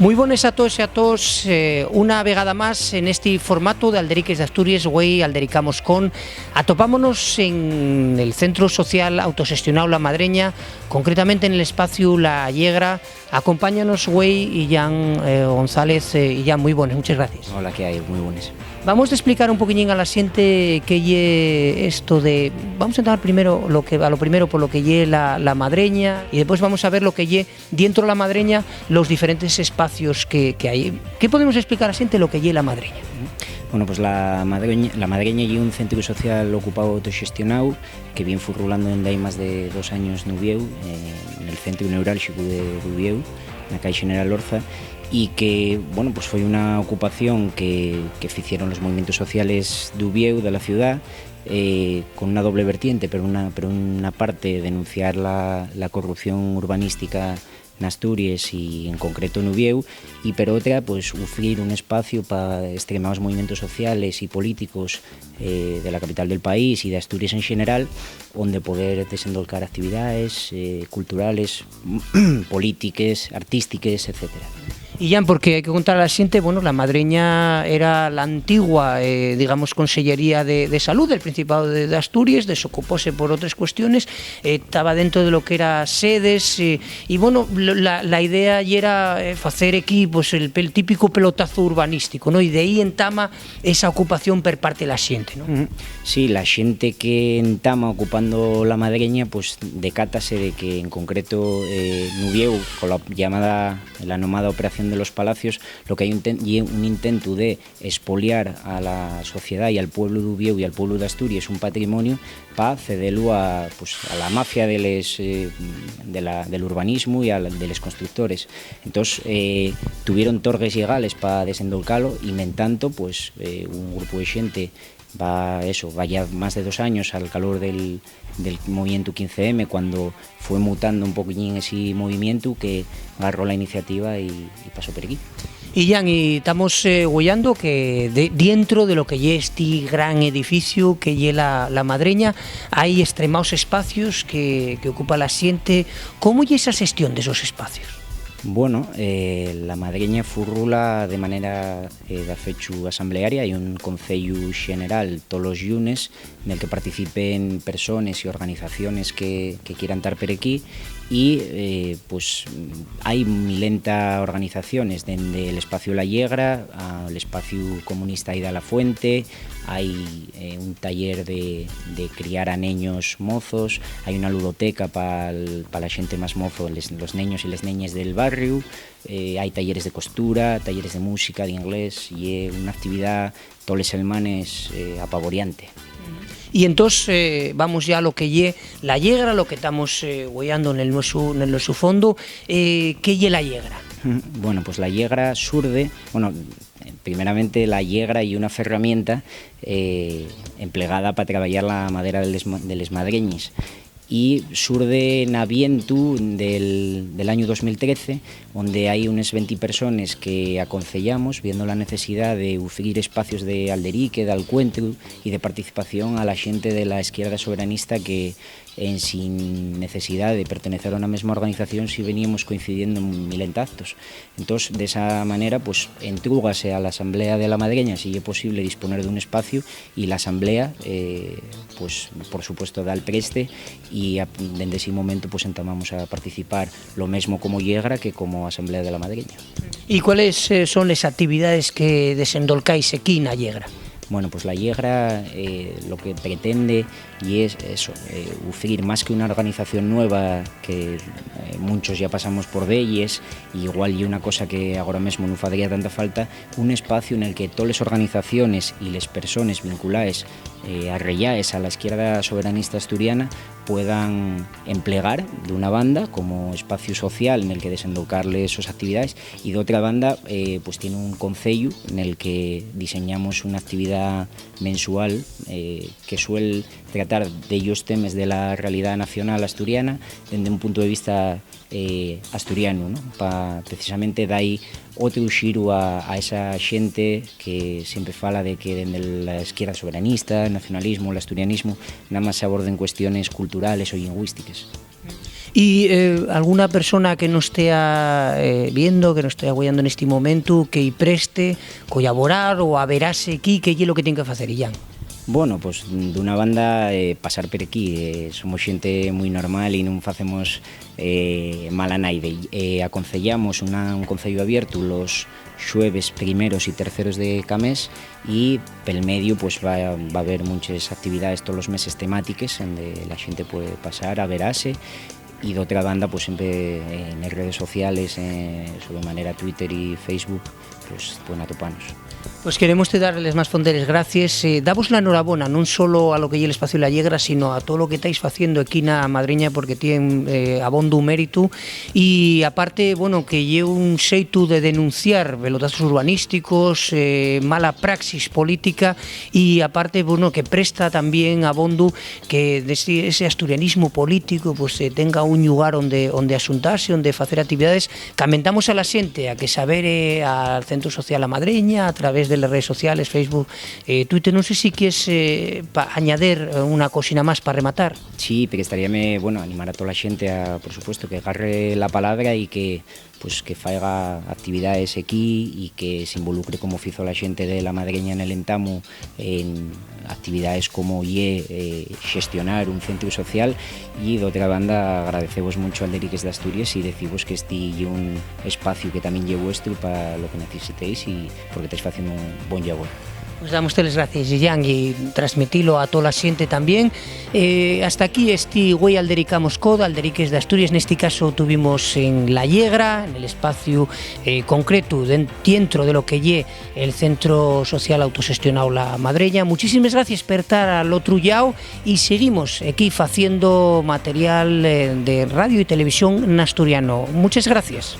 Moi bones a todos e a todos, unha vegada máis en este formato de Alderiques de Asturias, güey, Aldericamos con. Atopámonos en el Centro Social Autogestionado La Madreña, concretamente en el espacio La Yegra. Acompáñanos, güey, Illán González. Illán, muy buenas, muchas gracias. Hola, ¿qué hay? Muy buenas. Vamos a explicar un poquillín a la xente que lle esto de... Vamos a entrar primero a lo primero por lo que lle la Madreña y después vamos a ver lo que lle dentro de la Madreña los diferentes espacios que hay. ¿Qué podemos explicar a la xente lo que lle la Madreña? Bueno, pues la Madreña lle un centro social ocupado autogestionado que viene furrulando dende hai máis de 2 años no Ubieu, en el centro neurálxico de Ubieu, na calle General Orza, y que, bueno, pues foi unha ocupación que hicieron los movimientos sociales de Ubieu, de la ciudad, con una doble vertiente, pero una parte denunciar la corrupción urbanística en Asturias y en concreto en Ubieu, y pero otra pues ofrecer un espacio para extremados movimientos sociales y políticos de la capital del país y de Asturias en general, donde poder desendolcar actividades culturales, políticas, artísticas, etcétera. Y ya, porque hay que contar a la gente, bueno, la Madreña era la antigua, digamos, Consellería de Salud del Principado de Asturias, desocupóse por otras cuestiones, estaba dentro de lo que era sedes, y bueno, la idea era hacer aquí pues, el típico pelotazo urbanístico, ¿no? Y de ahí entama esa ocupación por parte de la gente, ¿no? Sí, la gente que entama ocupando la Madreña, pues decátase de que en concreto Nubieu, con la nomada Operación de los Palacios, lo que hay un intento de expoliar a la sociedad y al pueblo de Ubieu y al pueblo de Asturias un patrimonio para cederlo a la mafia del urbanismo y de los constructores. Entonces tuvieron torres legales para desendolcarlo y en tanto pues un grupo de gente va ya más de 2 años al calor del movimiento 15M, cuando fue mutando un poquillín ese movimiento, que agarró la iniciativa y pasó por aquí. Y Jan, y estamos huellando que dentro de lo que lle este gran edificio que lle la Madreña hay extremados espacios que ocupa la xente. ¿Cómo lle esa xestión de esos espacios? Bueno, la Madreña furrula de manera de fechu asamblearia. Hay un concello general todos los lunes en el que participen personas y organizaciones que quieran estar por aquí, y pues hay 1000 organizaciones, desde el espacio La Yegra al espacio comunista Aida la Fuente. Hay un taller de criar a niños mozos, hay una ludoteca para la gente más mozo, los niños y las niñas del barrio, hay talleres de costura, talleres de música, de inglés, y una actividad todos los semanas apavoriante. Y entonces vamos ya a lo que lle la Yegra, lo que estamos huellando en el nuestro fondo. ¿Qué lle la Yegra? Bueno, pues la Yegra surde, bueno, primeramente la Yegra y una ferramienta empleada para trabajar la madera de les madreñes, y surde na vientu del año 2013, donde hay unas 20 personas que aconsellamos, viendo la necesidad de ofrecer espacios de alderique, de encuentro y de participación a la gente de la izquierda soberanista que sin necesidad de pertenecer a una misma organización si veníamos coincidiendo en 1000 actos. Entonces, de esa manera, pues entrúgase a la Asamblea de la Madreña si es posible disponer de un espacio, y la Asamblea, pues por supuesto, da el preste, y desde ese momento pues entamamos a participar lo mismo como Yegra que como Asamblea de la Madreña. ¿Y cuáles son las actividades que desendolcáis aquí en la Yegra? Bueno, pues la Yegra lo que pretende y es eso, ofrecer más que una organización nueva, que muchos ya pasamos por ellas, y igual y una cosa que ahora mismo no faría tanta falta, un espacio en el que todas las organizaciones y las personas vinculadas arraigadas a la izquierda soberanista asturiana puedan emplear de una banda como espacio social en el que desendolcarle esas actividades, y de otra banda pues tiene un concello en el que diseñamos una actividad mensual que suele tratar de ellos temas de la realidad nacional asturiana desde un punto de vista asturiano, ¿no? Pa precisamente dar aí outro xiro a esa xente que sempre fala de que dende a izquierda soberanista, el nacionalismo, el asturianismo, nada máis se aborden cuestiones culturales ou lingüísticas. Y alguna persona que nos esté viendo, que nos esté apoyando en este momento, que preste colaborar o a verase aquí, que é lo que ten que facer, Illán? Bueno, pues dunha banda pasar por aquí, somos xente moi normal e non facemos mal a naide. Aconsellamos un concello abierto los xueves primeros e terceros de cada mes e pel medio pues va a haber muchas actividades todos os meses temáticas onde la xente puede pasar a verase. Y de otra banda, pues siempre en las redes sociales, sobre manera Twitter y Facebook, pues pueden atoparnos. Pues queremos darles más fonderes gracias, damos la enhorabuena non solo a lo que lle el espacio La Llegra, sino a todo lo que estáis haciendo aquí na Madreña, porque tienen abondo mérito y aparte, bueno, que lle un xeito de denunciar pelotazos urbanísticos, mala praxis política y aparte, bueno, que presta también abondo que ese asturianismo político pues tenga un lugar onde asuntarse, onde facer actividades. Camentamos a la xente a que saber al Centro Social A Madreña a través de las redes sociales, Facebook, Twitter. No sé si quieres añadir una cosina más para rematar. Sí, pero estaríame, bueno, animar a toda la xente a, por supuesto, que agarre la palabra y que pues que faiga actividades aquí y que se involucre como fizo la xente de La Madreña en el Entamu en actividades como gestionar un centro social. Y de otra banda agradecemos mucho al Deriques de Asturias y decimos que este es un espacio que también es vuestro para lo que necesitéis y porque estáis haciendo un buen labor. Pues damos las gracias, Illán, y transmitirlo a toda la xente también. Hasta aquí este güey Aldericamos Cod, Alderiques de Asturias. En este caso tuvimos en La Llegra, en el espacio concreto dentro de lo que lle el Centro Social Autogestionado La Madreña. Muchísimas gracias por estar al otro lado y seguimos aquí haciendo material de radio y televisión en asturiano. Muchas gracias.